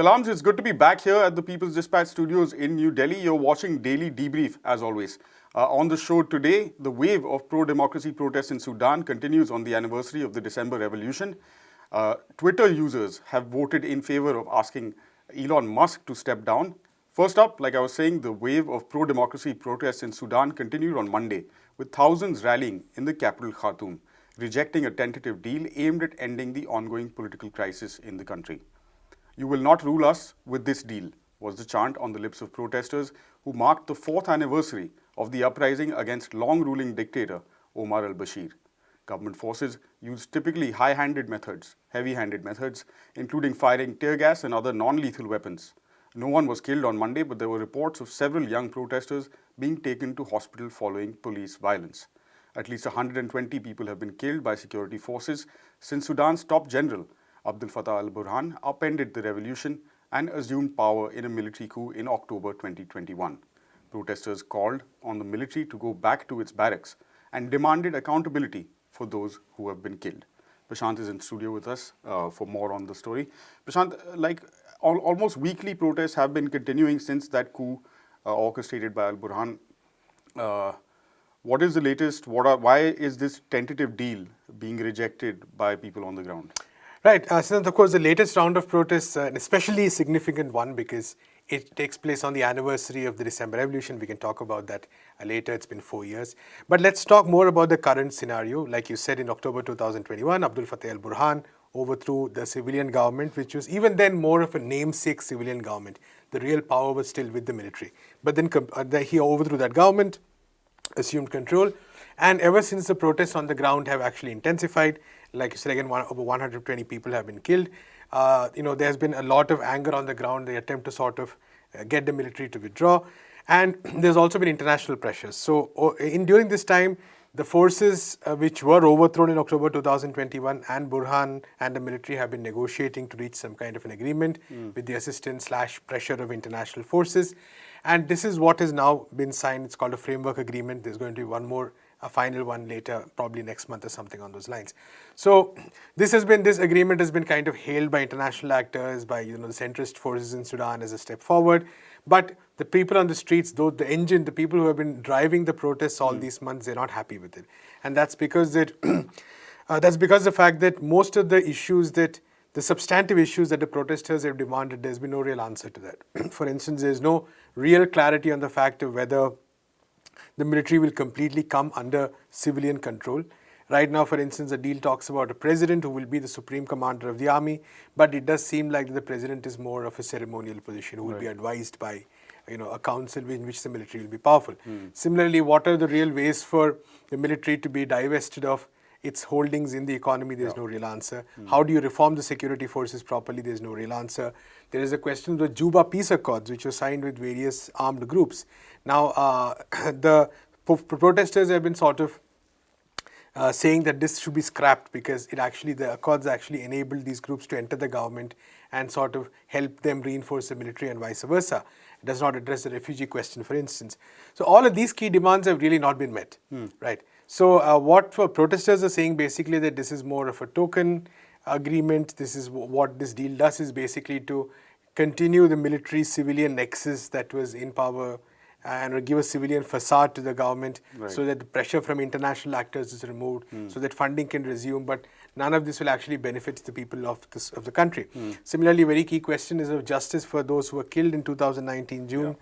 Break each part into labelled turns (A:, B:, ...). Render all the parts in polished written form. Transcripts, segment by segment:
A: Salams, it's good to be back here at the People's Dispatch Studios in New Delhi. You're watching Daily Debrief, as always. On the show today, the wave of pro-democracy protests in Sudan continues on the anniversary of the December revolution. Twitter users have voted in favor of asking Elon Musk to step down. First up, like I was saying, the wave of pro-democracy protests in Sudan continued on Monday, with thousands rallying in the capital Khartoum, rejecting a tentative deal aimed at ending the ongoing political crisis in the country. "You will not rule us with this deal," was the chant on the lips of protesters who marked the 4th anniversary of the uprising against long-ruling dictator Omar al-Bashir. Government forces used typically heavy-handed methods, including firing tear gas and other non-lethal weapons. No one was killed on Monday, but there were reports of several young protesters being taken to hospital following police violence. At least 120 people have been killed by security forces since Sudan's top general, Abdel Fattah al-Burhan, upended the revolution and assumed power in a military coup in October 2021. Protesters called on the military to go back to its barracks and demanded accountability for those who have been killed. Prashant is in studio with us for more on the story. Prashant, almost weekly protests have been continuing since that coup orchestrated by al-Burhan. What is the latest? Why is this tentative deal being rejected by people on the ground?
B: Right. Siddhant, of course, the latest round of protests, an especially significant one because it takes place on the anniversary of the December Revolution. We can talk about that later. It's been 4 years. But let's talk more about the current scenario. Like you said, in October 2021, Abdel Fattah al-Burhan overthrew the civilian government, which was even then more of a namesake civilian government. The real power was still with the military. But then he overthrew that government, assumed control, and ever since the protests on the ground have actually intensified. Like you said, again, over 120 people have been killed. There's been a lot of anger on the ground, the attempt to sort of get the military to withdraw. And there's also been international pressures. So during this time, the forces which were overthrown in October 2021 and Burhan and the military have been negotiating to reach some kind of an agreement with the assistance/pressure of international forces. And this is what has now been signed. It's called a framework agreement. There's going to be one more, a final one later, probably next month or something on those lines. So this agreement has been kind of hailed by international actors, by the centrist forces in Sudan as a step forward. But the people on the streets, the people who have been driving the protests all these months, they're not happy with it. And that's because the fact that most of the issues the substantive issues that the protesters have demanded, there's been no real answer to that. For instance, there's no real clarity on the fact of whether the military will completely come under civilian control. Right now, for instance, the deal talks about a president who will be the supreme commander of the army, but it does seem like the president is more of a ceremonial position who will be advised by a council in which the military will be powerful. Similarly, what are the real ways for the military to be divested of its holdings in the economy? There's no real answer. How do you reform the security forces properly? There's no real answer. There is a question of the Juba peace accords, which were signed with various armed groups. Now, the protesters have been sort of saying that this should be scrapped because the accords actually enabled these groups to enter the government and sort of help them reinforce the military and vice versa. It does not address the refugee question, for instance. So all of these key demands have really not been met, right? So what protesters are saying basically that this is more of a token agreement. This is what this deal does is basically to continue the military-civilian nexus that was in power and give a civilian facade to the government so that the pressure from international actors is removed, so that funding can resume. But none of this will actually benefit the people of the country. Similarly, a very key question is of justice for those who were killed in 2019 June,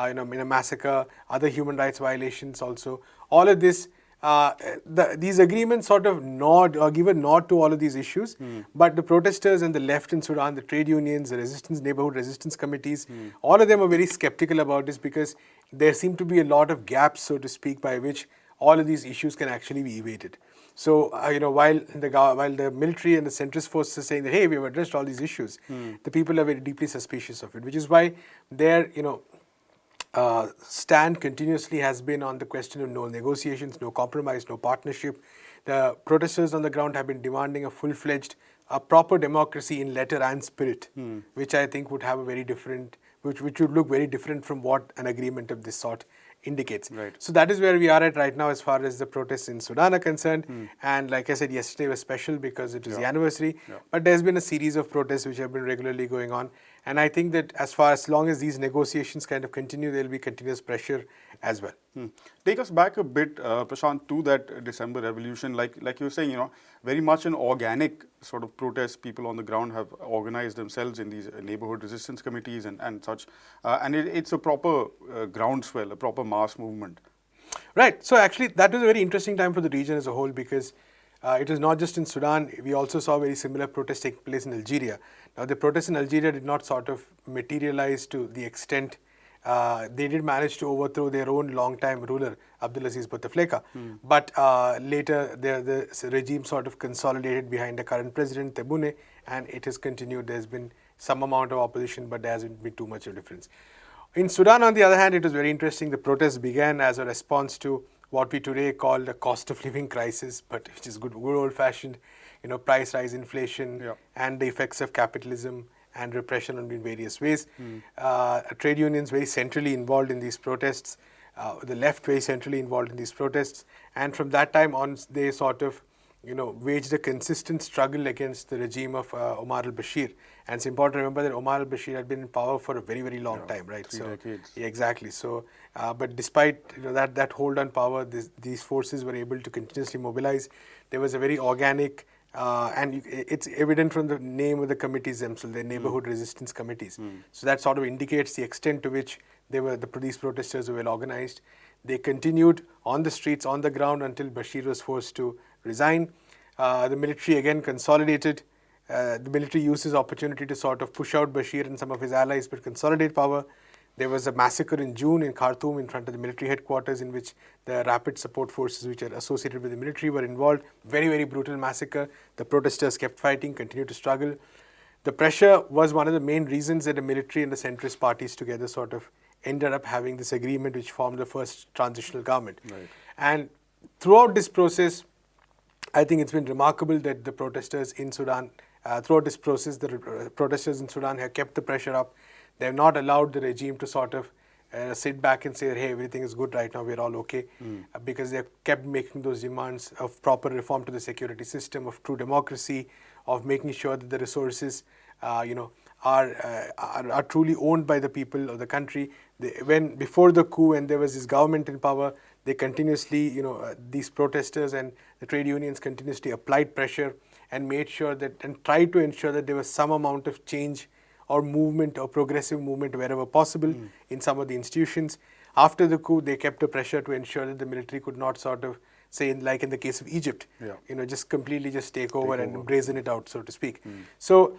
B: in a massacre, other human rights violations also. All of this, these agreements sort of give a nod to all of these issues, but the protesters and the left in Sudan, the trade unions, the neighborhood resistance committees, all of them are very skeptical about this because there seem to be a lot of gaps, so to speak, by which all of these issues can actually be evaded. So, while the military and the centrist forces are saying that, hey, we have addressed all these issues, the people are very deeply suspicious of it, which is why their, stand continuously has been on the question of no negotiations, no compromise, no partnership. The protesters on the ground have been demanding a full-fledged, proper democracy in letter and spirit, which I think would have a very different, which would look very different from what an agreement of this sort indicates.
A: Right.
B: So that is where we are at right now as far as the protests in Sudan are concerned. And like I said, yesterday was special because it was the anniversary. But there's been a series of protests which have been regularly going on. And I think that as long as these negotiations kind of continue, there will be continuous pressure as well.
A: Take us back a bit, Prashant, to that December revolution. Like you were saying, very much an organic sort of protest. People on the ground have organized themselves in these neighborhood resistance committees and such. And it's a proper groundswell, a proper mass movement.
B: Right. So actually, that was a very interesting time for the region as a whole because it was not just in Sudan. We also saw very similar protests take place in Algeria. Now, the protests in Algeria did not sort of materialize to the extent they did manage to overthrow their own long-time ruler, Abdulaziz Bouteflika. But later, the regime sort of consolidated behind the current president, Tebboune, and it has continued. There's been some amount of opposition, but there hasn't been too much of a difference. In Sudan, on the other hand, it was very interesting. The protests began as a response to what we today call the cost of living crisis, but which is good old-fashioned, price rise, inflation, and the effects of capitalism and repression in various ways. Trade unions very centrally involved in these protests, the left very centrally involved in these protests, and from that time on, they sort of waged a consistent struggle against the regime of Omar al-Bashir. And it's important to remember that Omar al-Bashir had been in power for a very, very long time, right?
A: 3 decades.
B: Yeah, exactly. So, but despite that hold on power, these forces were able to continuously mobilize. There was a very organic, and it's evident from the name of the committees themselves, the neighborhood resistance committees. So that sort of indicates the extent to which these protesters were well organized. They continued on the streets, on the ground, until Bashir was forced to resign. The military again consolidated. The military used this opportunity to sort of push out Bashir and some of his allies, but consolidate power. There was a massacre in June in Khartoum in front of the military headquarters in which the rapid support forces which are associated with the military were involved. Very, very brutal massacre. The protesters kept fighting, continued to struggle. The pressure was one of the main reasons that the military and the centrist parties together sort of ended up having this agreement which formed the first transitional government.
A: Right.
B: And throughout this process, I think it's been remarkable that the protesters in Sudan, throughout this process, the protesters in Sudan have kept the pressure up. They have not allowed the regime to sort of sit back and say, hey, everything is good right now, we're all okay, because they have kept making those demands of proper reform to the security system, of true democracy, of making sure that the resources, are truly owned by the people of the country. Before the coup, and there was this government in power, they continuously, these protesters and the trade unions continuously applied pressure and made sure that, and tried to ensure that there was some amount of change or movement or progressive movement wherever possible in some of the institutions. After the coup, they kept a pressure to ensure that the military could not sort of say, like in the case of Egypt, just completely just take over and brazen it out, so to speak. So,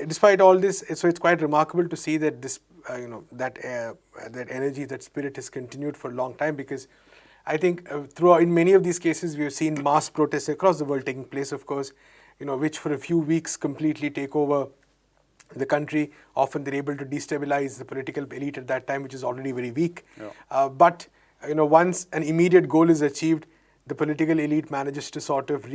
B: despite all this, so it's quite remarkable to see that this, that energy, that spirit has continued for a long time, because I think in many of these cases, we have seen mass protests across the world taking place, of course, which for a few weeks completely take over the country. Often they're able to destabilize the political elite at that time, which is already very weak. But once an immediate goal is achieved, the political elite manages to sort of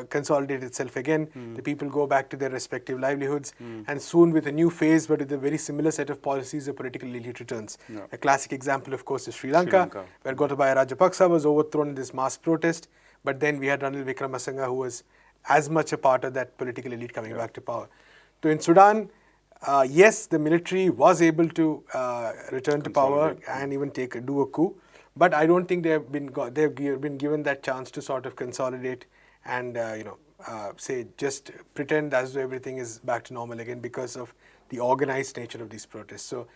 B: consolidate itself again. The people go back to their respective livelihoods, and soon with a new phase, but with a very similar set of policies, the political elite returns. A classic example, of course, is Sri Lanka, where Gotabaya Rajapaksa was overthrown in this mass protest, but then we had Ranil Wickremesinghe, who was as much a part of that political elite coming back to power. So in Sudan, yes, the military was able to return to power and even do a coup, but I don't think they've been given that chance to sort of consolidate and say just pretend as though everything is back to normal again because of the organized nature of these protests. So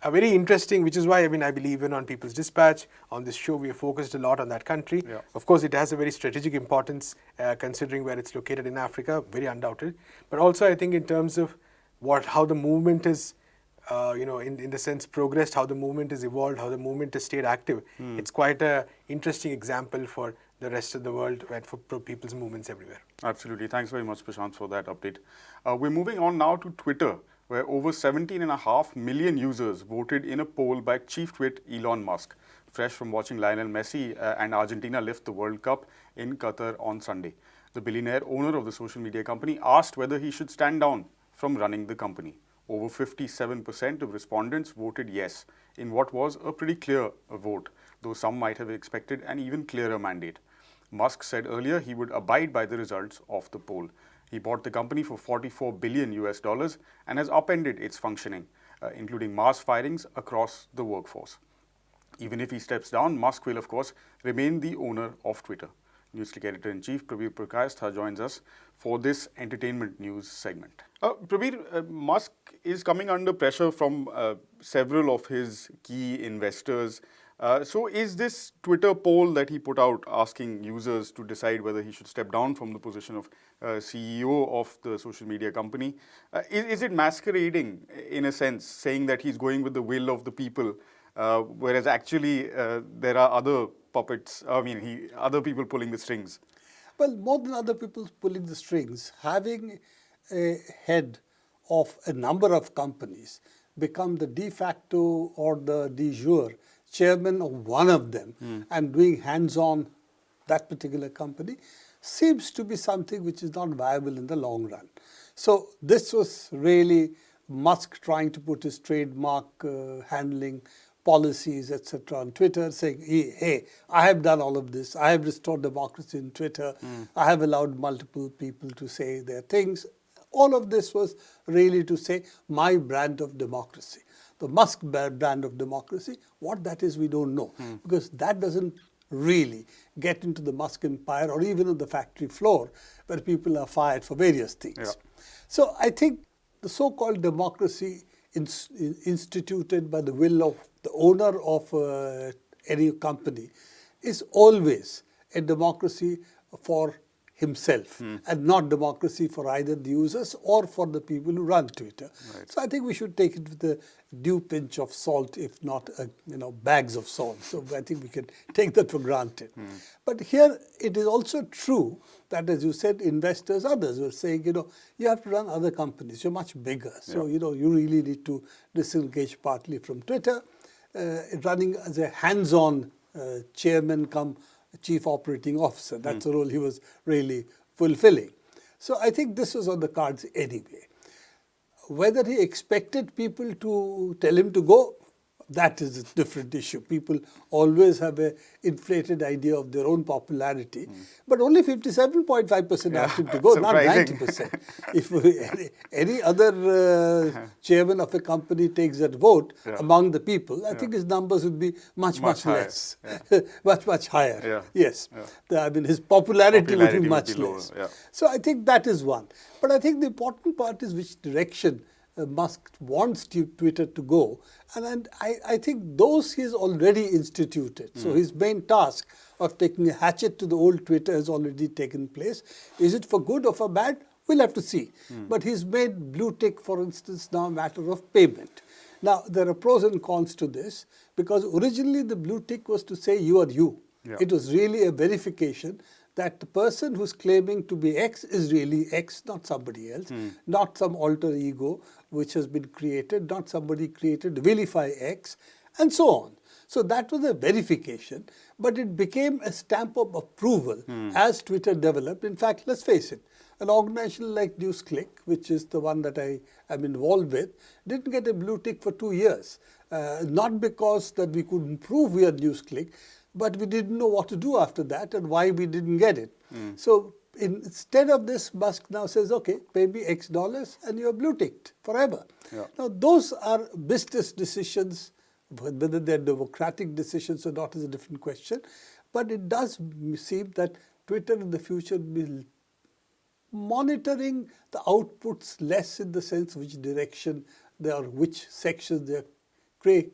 B: very interesting, which is why I believe even on People's Dispatch, on this show, we have focused a lot on that country. Of course, it has a very strategic importance considering where it's located in Africa, very undoubted. But also I think in terms of how the movement is, in the sense progressed, how the movement has evolved, how the movement has stayed active. It's quite an interesting example for the rest of the world and for people's movements everywhere.
A: Absolutely. Thanks very much, Prashant, for that update. We're moving on now to Twitter, where over 17.5 million users voted in a poll by chief twit Elon Musk, fresh from watching Lionel Messi and Argentina lift the World Cup in Qatar on Sunday. The billionaire owner of the social media company asked whether he should stand down from running the company. Over 57% of respondents voted yes in what was a pretty clear vote, though some might have expected an even clearer mandate. Musk said earlier he would abide by the results of the poll. He bought the company for 44 billion US dollars and has upended its functioning, including mass firings across the workforce. Even if he steps down, Musk will, of course, remain the owner of Twitter. NewsClick Editor-in-Chief Prabir Prakash joins us for this entertainment news segment. Prabir, Musk is coming under pressure from several of his key investors. So is this Twitter poll that he put out asking users to decide whether he should step down from the position of CEO of the social media company, is it masquerading in a sense, saying that he's going with the will of the people, whereas actually there are other puppets, other people pulling the strings?
C: Well, more than other people pulling the strings, having a head of a number of companies become the de facto or the de jure chairman of one of them and doing hands-on that particular company seems to be something which is not viable in the long run. So this was really Musk trying to put his trademark handling policies, etc. on Twitter, saying, hey, I have done all of this. I have restored democracy in Twitter. I have allowed multiple people to say their things. All of this was really to say my brand of democracy. The Musk brand of democracy, what that is, we don't know. Because that doesn't really get into the Musk empire or even on the factory floor where people are fired for various things.
A: Yeah.
C: So I think the so-called democracy instituted by the will of the owner of any company is always a democracy for himself and not democracy for either the users or for the people who run Twitter.
A: Right.
C: So I think we should take it with a due pinch of salt, if not bags of salt. So I think we can take that for granted. But here it is also true that, as you said, investors, others were saying, you have to run other companies. You're much bigger. So, you really need to disengage partly from Twitter. Running as a hands-on chairman come chief operating officer. That's the role he was really fulfilling. So I think this was on the cards anyway. Whether he expected people to tell him to go, that is a different issue. People always have an inflated idea of their own popularity. But only 57.5% asked him to go, not 90%. If any other chairman of a company takes that vote among the people, I think his numbers would be much less. much higher.
A: Yeah.
C: Yes.
A: Yeah.
C: His popularity would be much
A: lower.
C: less.
A: Yeah.
C: So I think that is one. But I think the important part is which direction Musk wants Twitter to go. And I think those he's already instituted. So his main task of taking a hatchet to the old Twitter has already taken place. Is it for good or for bad? We'll have to see. But he's made blue tick, for instance, now a matter of payment. Now, there are pros and cons to this because originally the blue tick was to say you are you.
A: Yeah.
C: It was really a verification that the person who's claiming to be X is really X, not somebody else, not some alter ego which has been created, not somebody created to vilify X, and so on. So that was a verification, but it became a stamp of approval as Twitter developed. In fact, let's face it, an organization like NewsClick, which is the one that I am involved with, didn't get a blue tick for 2 years. Not because that we couldn't prove we are NewsClick, but we didn't know what to do after that and why we didn't get it. So instead of this, Musk now says, okay, pay me X dollars and you're blue ticked forever.
A: Yeah.
C: Now, those are business decisions. Whether they're democratic decisions or not is a different question. But it does seem that Twitter in the future will be monitoring the outputs less in the sense which direction they are, which sections they are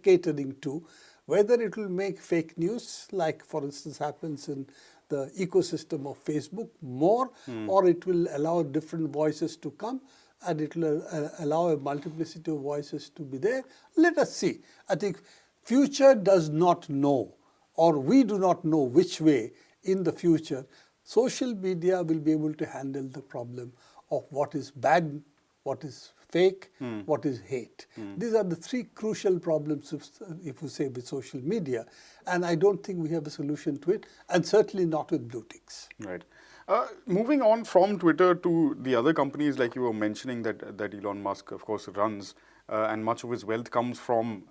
C: catering to. Whether it will make fake news, like for instance happens in the ecosystem of Facebook, more, or it will allow different voices to come and it will allow a multiplicity of voices to be there. Let us see. I think future does not know, or we do not know which way in the future social media will be able to handle the problem of what is bad, what is fake, what is hate. These are the three crucial problems, if you say, with social media. And I don't think we have a solution to it, and certainly not with blue ticks.
A: Right. Moving on from Twitter to the other companies, like you were mentioning, that Elon Musk, of course, runs, and much of his wealth comes from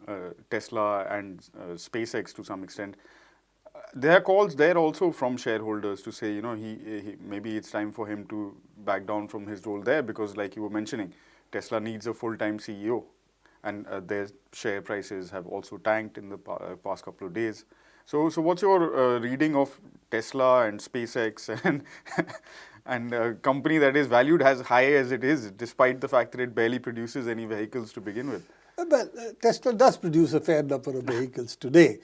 A: Tesla and SpaceX to some extent. There are calls there also from shareholders to say, he maybe it's time for him to back down from his role there, because like you were mentioning, Tesla needs a full-time CEO, and their share prices have also tanked in the past couple of days. So what's your reading of Tesla and SpaceX and a company that is valued as high as it is, despite the fact that it barely produces any vehicles to begin with?
C: Well, Tesla does produce a fair number of vehicles today.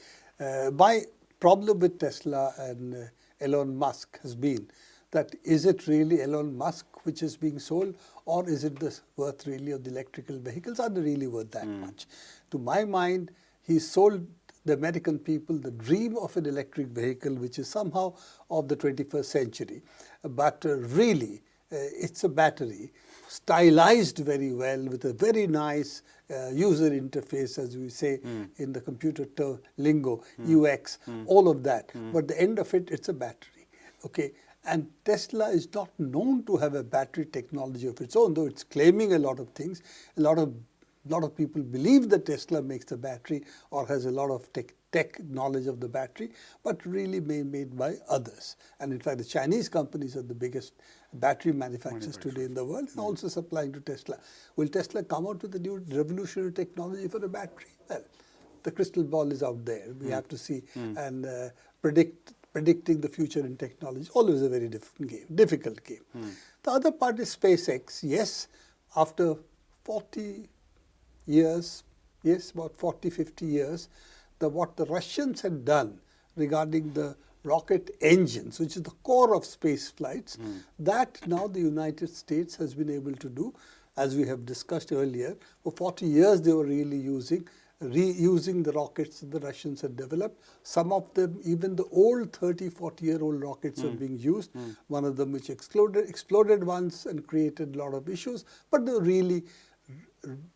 C: My problem with Tesla and Elon Musk has been that is it really Elon Musk which is being sold, or is it the worth really of the electrical vehicles? Are they really worth that much? To my mind, he sold the American people the dream of an electric vehicle which is somehow of the 21st century. But really, it's a battery stylized very well with a very nice user interface, as we say in the computer lingo, UX, all of that. But the end of it, it's a battery. Okay, and Tesla is not known to have a battery technology of its own, though it's claiming a lot of things. A lot of people believe that Tesla makes the battery or has a lot of tech knowledge of the battery, but really made by others. And in fact, the Chinese companies are the biggest battery manufacturers today in the world, and also supplying to Tesla. Will Tesla come out with a new revolutionary technology for a battery? Well, the crystal ball is out there. We have to see. And predicting the future in technology, always a very difficult game. The other part is SpaceX. Yes, after 40 years, about 40, 50 years, what the Russians had done regarding the rocket engines, which is the core of space flights, that now the United States has been able to do, as we have discussed earlier. For 40 years they were really reusing the rockets that the Russians had developed. Some of them, even the old 30, 40-year-old rockets are being used. One of them which exploded once and created a lot of issues, but they were really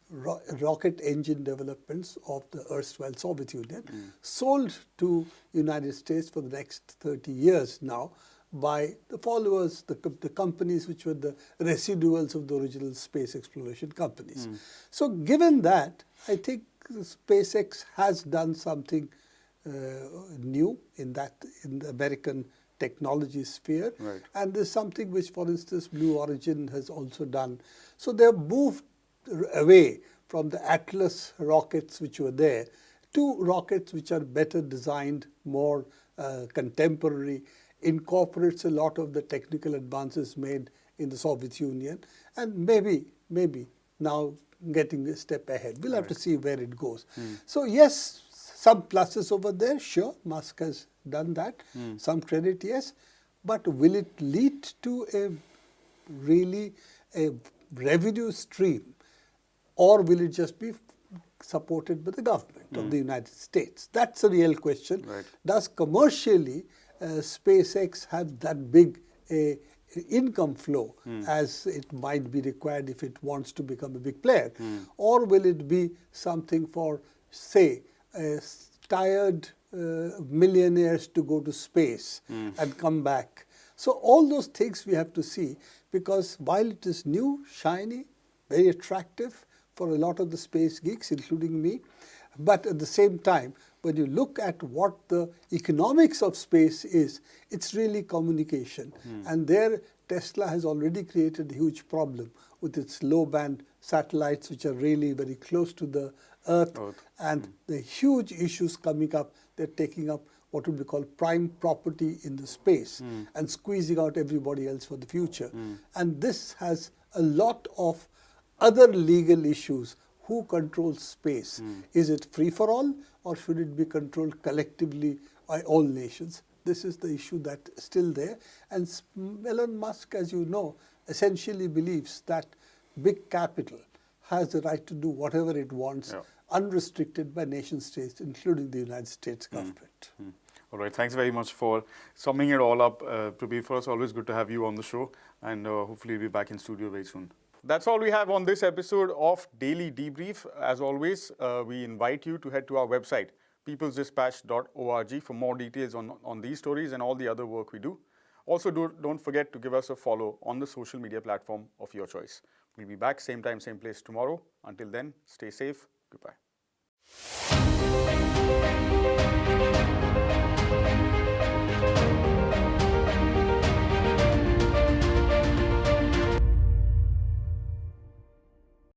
C: rocket engine developments of the erstwhile Soviet Union, sold to United States for the next 30 years now by the followers, the companies which were the residuals of the original space exploration companies. So given that, I think SpaceX has done something new in the American technology sphere.
A: Right.
C: And there's something which, for instance, Blue Origin has also done. So they've moved away from the Atlas rockets which were there to rockets which are better designed, more contemporary, incorporates a lot of the technical advances made in the Soviet Union, and maybe now getting a step ahead. We'll have to see where it goes. So yes, some pluses over there, sure, Musk has done that. Some credit, yes, but will it lead to a revenue stream, or will it just be supported by the government of the United States? That's a real question.
A: Right.
C: Does commercially SpaceX have that big income flow as it might be required if it wants to become a big player? Or will it be something for, say, tired millionaires to go to space and come back? So all those things we have to see, because while it is new, shiny, very attractive for a lot of the space geeks, including me, but at the same time, when you look at what the economics of space is, it's really communication. And there, Tesla has already created a huge problem with its low-band satellites, which are really very close to the Earth. And the huge issues coming up, they're taking up what would be called prime property in the space and squeezing out everybody else for the future. And this has a lot of other legal issues. Who controls space? Is it free for all, or should it be controlled collectively by all nations? This is the issue that's still there. And Elon Musk, as you know, essentially believes that big capital has the right to do whatever it wants, unrestricted by nation states, including the United States government.
A: All right, thanks very much for summing it all up, Prabir. For us, always good to have you on the show, and hopefully we'll be back in studio very soon. That's all we have on this episode of Daily Debrief. As always, we invite you to head to our website, peoplesdispatch.org, for more details on these stories and all the other work we do. Also, don't forget to give us a follow on the social media platform of your choice. We'll be back same time, same place tomorrow. Until then, stay safe. Goodbye.